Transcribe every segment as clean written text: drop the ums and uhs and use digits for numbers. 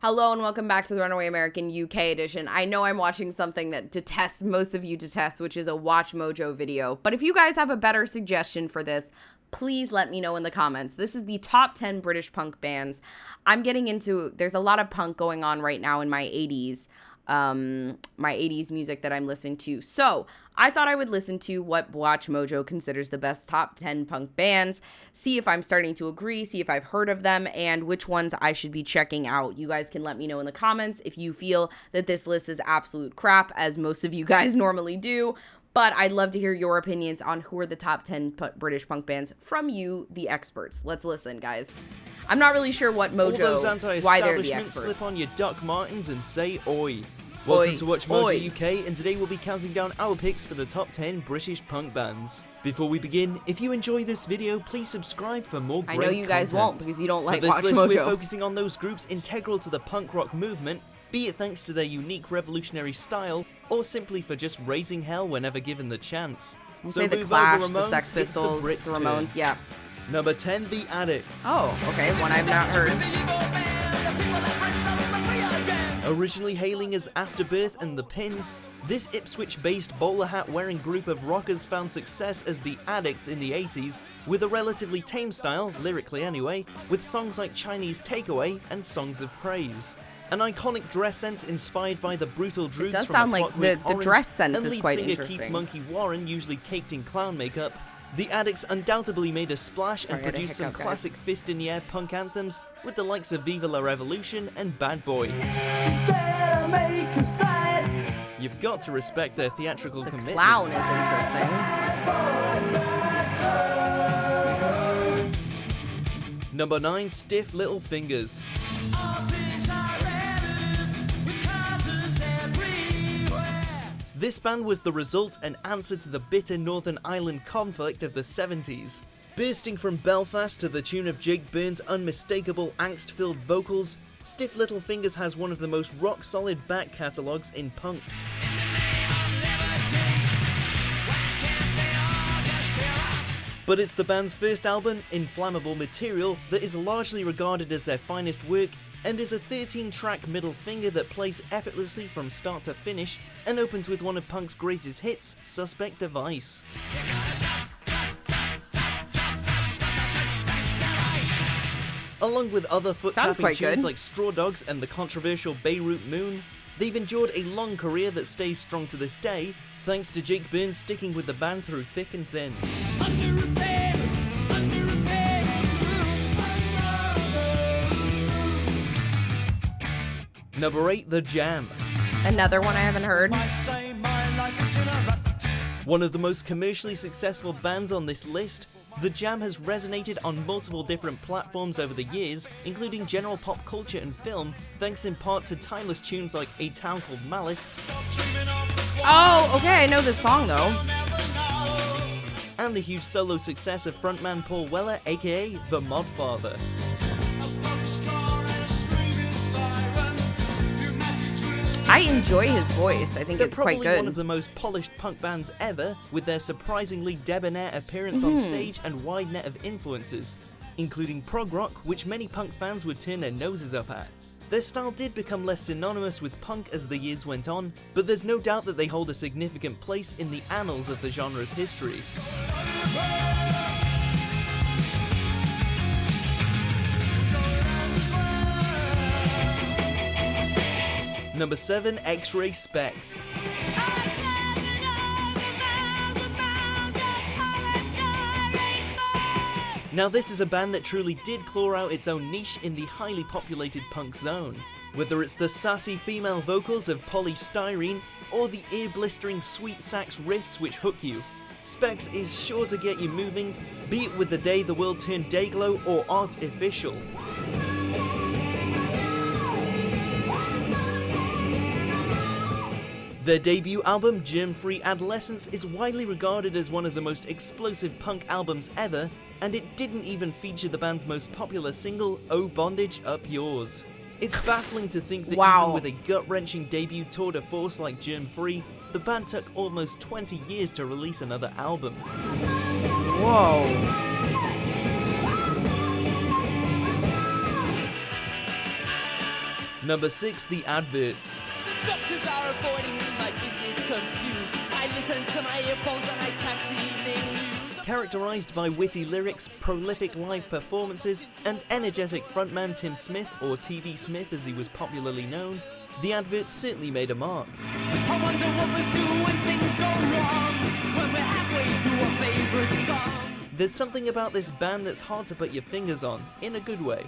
Hello and welcome back to the Runaway American UK edition. I know I'm watching something that most of you detest, which is a Watch Mojo video. But if you guys have a better suggestion for this, please let me know in the comments. This is the top 10 British punk bands. There's a lot of punk going on right now in my 80s. My 80s music that I'm listening to. So I thought I would listen to what Watch Mojo considers the best top 10 punk bands, see if I'm starting to agree, see if I've heard of them, and which ones I should be checking out. You guys can let me know in the comments if you feel that this list is absolute crap, as most of you guys normally do. But I'd love to hear your opinions on who are the top 10 British punk bands from you, the experts. Let's listen, guys. I'm not really sure what Mojo, why they're the experts. Slip on your Doc Martens and say oi. Welcome to Watch Mojo UK, and today we'll be counting down our picks for the top 10 British punk bands. Before we begin, if you enjoy this video, please subscribe for more great content. I know you guys won't because you don't like Watch Mojo. For this list, we're focusing on those groups integral to the punk rock movement, be it thanks to their unique revolutionary style, or simply for just raising hell whenever given the chance. You say the Clash, the Sex Pistols, the Ramones, yeah. Number 10, the Addicts. Oh, okay, one I've not heard. Originally hailing as Afterbirth and the Pins, this Ipswich-based bowler hat-wearing group of rockers found success as the Addicts in the 80s, with a relatively tame style, lyrically anyway, with songs like Chinese Takeaway and Songs of Praise. An iconic dress sense inspired by the brutal Droogs does from sound A like Clockwork the Orange, dress sense and is lead quite singer interesting. Keith Monkey Warren, usually caked in clown makeup. The Addicts undoubtedly made a splash and produced some classic fist-in-the-air punk anthems with the likes of Viva La Revolution and Bad Boy. You've got to respect their theatrical commitment. The clown is interesting. Number 9, Stiff Little Fingers. This band was the result and answer to the bitter Northern Ireland conflict of the 70s. Bursting from Belfast to the tune of Jake Burns' unmistakable angst-filled vocals, Stiff Little Fingers has one of the most rock-solid back catalogues in punk. But it's the band's first album, Inflammable Material, that is largely regarded as their finest work, and is a 13-track middle finger that plays effortlessly from start to finish, and opens with one of punk's greatest hits, Suspect Device. Along with other foot-tapping tunes like Straw Dogs and the controversial Beirut Moon, they've endured a long career that stays strong to this day, thanks to Jake Burns sticking with the band through thick and thin. Number 8, The Jam. Another one I haven't heard. One of the most commercially successful bands on this list, The Jam has resonated on multiple different platforms over the years, including general pop culture and film, thanks in part to timeless tunes like A Town Called Malice. Oh, okay, I know this song though. And the huge solo success of frontman Paul Weller, aka The Modfather. I enjoy his voice. I think it's quite good. They're probably one of the most polished punk bands ever, with their surprisingly debonair appearance on stage and wide net of influences, including prog rock, which many punk fans would turn their noses up at. Their style did become less synonymous with punk as the years went on, but there's no doubt that they hold a significant place in the annals of the genre's history. Number 7, X-Ray Spex. Now this is a band that truly did claw out its own niche in the highly populated punk zone. Whether it's the sassy female vocals of Polystyrene, or the ear-blistering sweet sax riffs which hook you, Spex is sure to get you moving, be it with The Day the World Turned Dayglow or Artificial. Their debut album, Germ-Free Adolescence, is widely regarded as one of the most explosive punk albums ever, and it didn't even feature the band's most popular single, Oh Bondage, Up Yours. It's baffling to think that even with a gut-wrenching debut tour de force like Germ-Free, the band took almost 20 years to release another album. Whoa. Number 6, the Adverts. The doctors are avoiding me, my vision is confused. I listen to my earphones and I catch the evening news. Characterized by witty lyrics, prolific live performances, and energetic frontman Tim Smith, or TV Smith as he was popularly known, the Adverts certainly made a mark. I wonder what we do when things go wrong, when we're halfway through a favorite song. There's something about this band that's hard to put your fingers on, in a good way.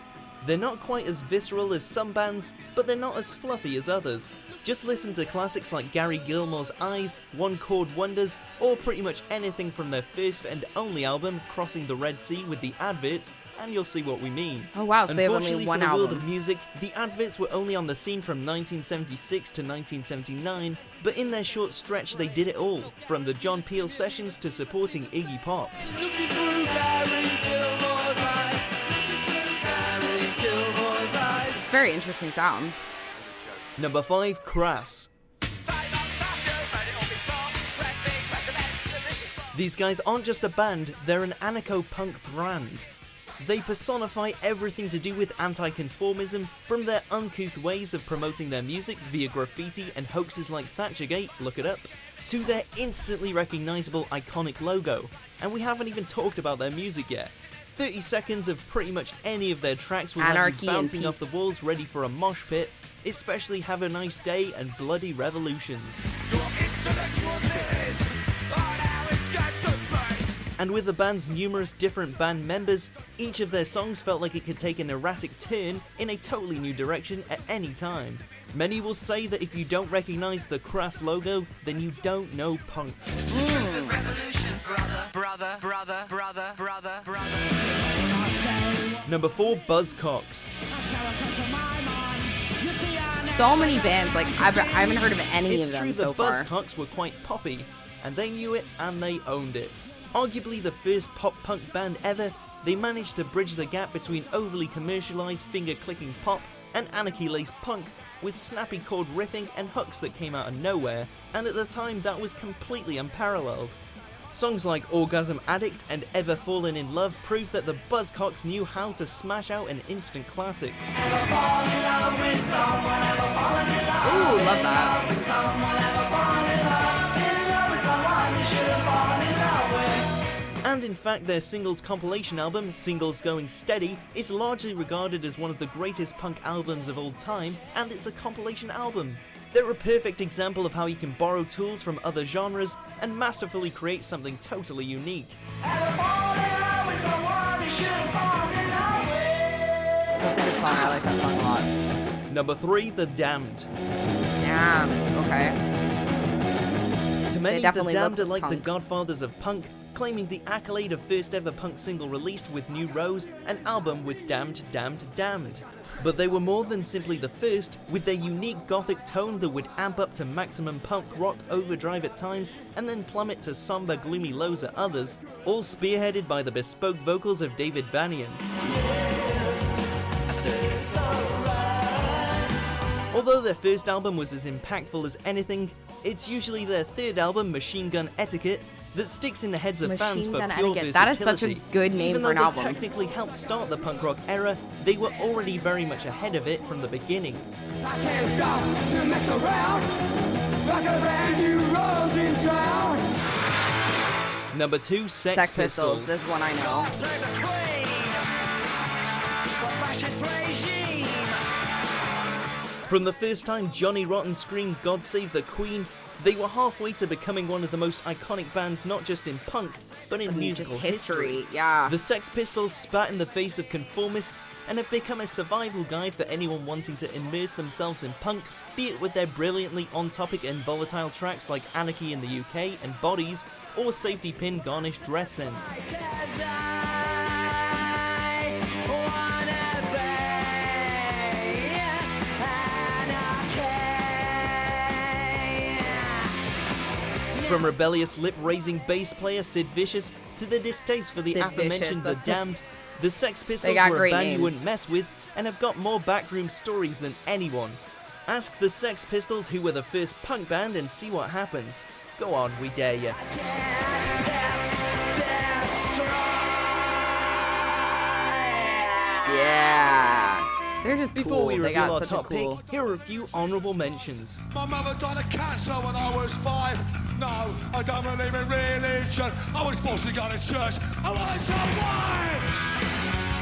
They're not quite as visceral as some bands, but they're not as fluffy as others. Just listen to classics like Gary Gilmore's Eyes, One Chord Wonders, or pretty much anything from their first and only album, Crossing the Red Sea with the Adverts, and you'll see what we mean. Oh wow, so they have only one for the world album. of music, the Adverts were only on the scene from 1976 to 1979, but in their short stretch they did it all, from the John Peel sessions to supporting Iggy Pop. Looking through Gary Gilmore's eyes, looking through Gary Gilmore's eyes. Very interesting sound. Number 5, Crass. These guys aren't just a band, they're an anarcho-punk brand. They personify everything to do with anti-conformism, from their uncouth ways of promoting their music via graffiti and hoaxes like Thatchergate, look it up, to their instantly recognizable iconic logo. And we haven't even talked about their music yet. 30 seconds of pretty much any of their tracks will have Anarchy you and bouncing off the peace. walls ready for a mosh pit, especially Have a Nice Day and Bloody Revolutions. And with the band's numerous different band members, each of their songs felt like it could take an erratic turn in a totally new direction at any time. Many will say that if you don't recognize the Crass logo, then you don't know punk. Number 4, Buzzcocks. So many bands, like I haven't heard of any It's of them true so the far. Buzzcocks were quite poppy, and they knew it and they owned it. Arguably the first pop-punk band ever, they managed to bridge the gap between overly commercialized finger-clicking pop and anarchy-laced punk with snappy chord riffing and hooks that came out of nowhere, and at the time that was completely unparalleled. Songs like Orgasm Addict and Ever Fallen in Love prove that the Buzzcocks knew how to smash out an instant classic. Ooh, love that. And in fact, their singles compilation album, Singles Going Steady, is largely regarded as one of the greatest punk albums of all time, and it's a compilation album. They're a perfect example of how you can borrow tools from other genres and masterfully create something totally unique. That's a good song. I like that song a lot. Number 3, The Damned. Damn. Okay. To many, The definitely Damned are look like the punk. godfathers of punk, claiming the accolade of first ever punk single released with New Rose, an album with Damned, Damned, Damned. But they were more than simply the first, with their unique gothic tone that would amp up to maximum punk rock overdrive at times, and then plummet to somber gloomy lows at others, all spearheaded by the bespoke vocals of David Vanian. Although their first album was as impactful as anything, it's usually their third album, Machine Gun Etiquette, that sticks in the heads of fans Machine for Gun pure Etiquette. versatility. That is such a good name Even for an though album. they technically helped start the punk rock era, they were already very much ahead of it from the beginning. I can't stop to mess around like a brand new rose in town. Number 2, Sex Pistols. This one I know. From the first time Johnny Rotten screamed God Save the Queen, they were halfway to becoming one of the most iconic bands not just in punk, but in musical Just history. Yeah. The Sex Pistols spat in the face of conformists and have become a survival guide for anyone wanting to immerse themselves in punk, be it with their brilliantly on-topic and volatile tracks like Anarchy in the UK and Bodies, or Safety Pin Garnished Dress Sense. From rebellious lip-raising bass player Sid Vicious to the distaste for the Sid aforementioned Vicious, The that's Damned, the Sex Pistols got were a great band names. you wouldn't mess with and have got more backroom stories than anyone. Ask the Sex Pistols who were the first punk band and see what happens. Go on, we dare ya. Yeah. They're just Before cool. we They reveal got our such top a cool. pick, here are a few honourable mentions. My mother died of cancer when I was 5. No, I don't believe in religion. I was forced to go to church. I wanted to why.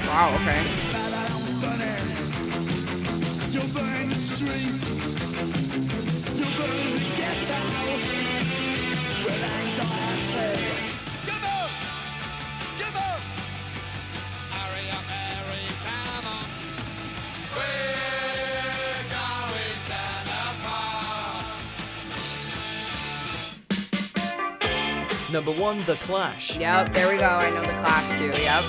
Wow, okay. You're burning the streets. You're burning the ghetto. With anxiety. Give up! Give up! Hurry up, Harry, come on. We're going down the park. Number 1, The Clash. Yep, there we go. I know the Clash too. Yep.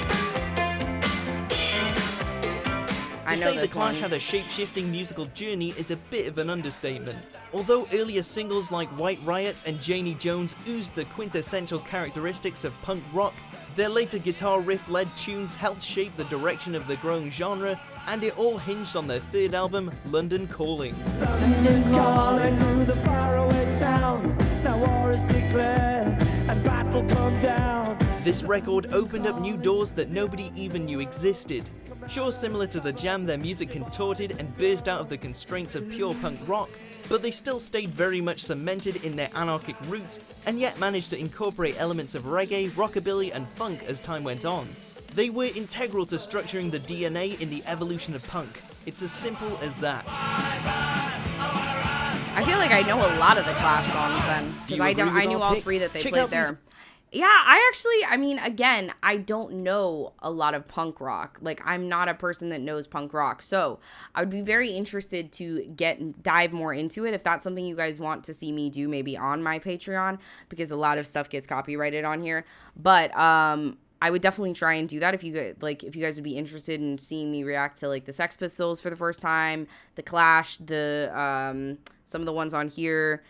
I To know say this The Clash one. had a shape-shifting musical journey is a bit of an understatement. Although earlier singles like White Riot and Janie Jones oozed the quintessential characteristics of punk rock, their later guitar riff-led tunes helped shape the direction of the growing genre, and it all hinged on their third album, London Calling. London calling through the faraway towns. Now war is declared and battle come down. This record opened up new doors that nobody even knew existed. Sure, similar to The Jam, their music contorted and burst out of the constraints of pure punk rock, but they still stayed very much cemented in their anarchic roots, and yet managed to incorporate elements of reggae, rockabilly, and funk as time went on. They were integral to structuring the DNA in the evolution of punk. It's as simple as that. I feel like I know a lot of the Clash songs then, Do you because agree with I knew our all picks? 3 that they Check played out these- there. Yeah, I mean, again, I don't know a lot of punk rock. Like, I'm not a person that knows punk rock. So I would be very interested to dive more into it if that's something you guys want to see me do, maybe on my Patreon, because a lot of stuff gets copyrighted on here. But I would definitely try and do that if you guys would be interested in seeing me react to like the Sex Pistols for the first time, the Clash, the some of the ones on here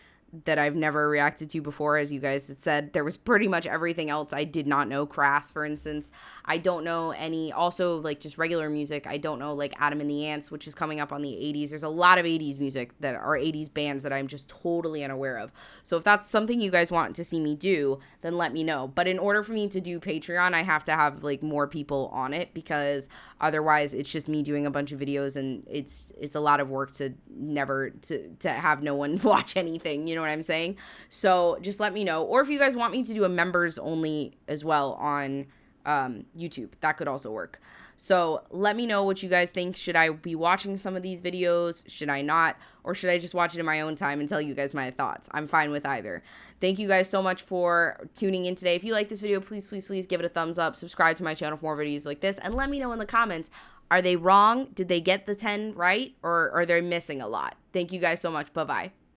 that I've never reacted to before. As you guys had said, there was pretty much everything else I did not know. Crass, for instance. I don't know any, also like just regular music. I don't know like Adam and the Ants, which is coming up on the 80s. There's a lot of 80s music that are 80s bands that I'm just totally unaware of. So if that's something you guys want to see me do, then let me know. But in order for me to do Patreon, I have to have like more people on it, because otherwise it's just me doing a bunch of videos and it's a lot of work to have no one watch anything, you know what I'm saying? So just let me know. Or if you guys want me to do a members only as well on YouTube, that could also work. So let me know what you guys think. Should I be watching some of these videos? Should I not? Or should I just watch it in my own time and tell you guys my thoughts? I'm fine with either. Thank you guys so much for tuning in today. If you like this video, please give it a thumbs up. Subscribe to my channel for more videos like this. And let me know in the comments, are they wrong? Did they get the 10 right? Or are they missing a lot? Thank you guys so much. Bye-bye.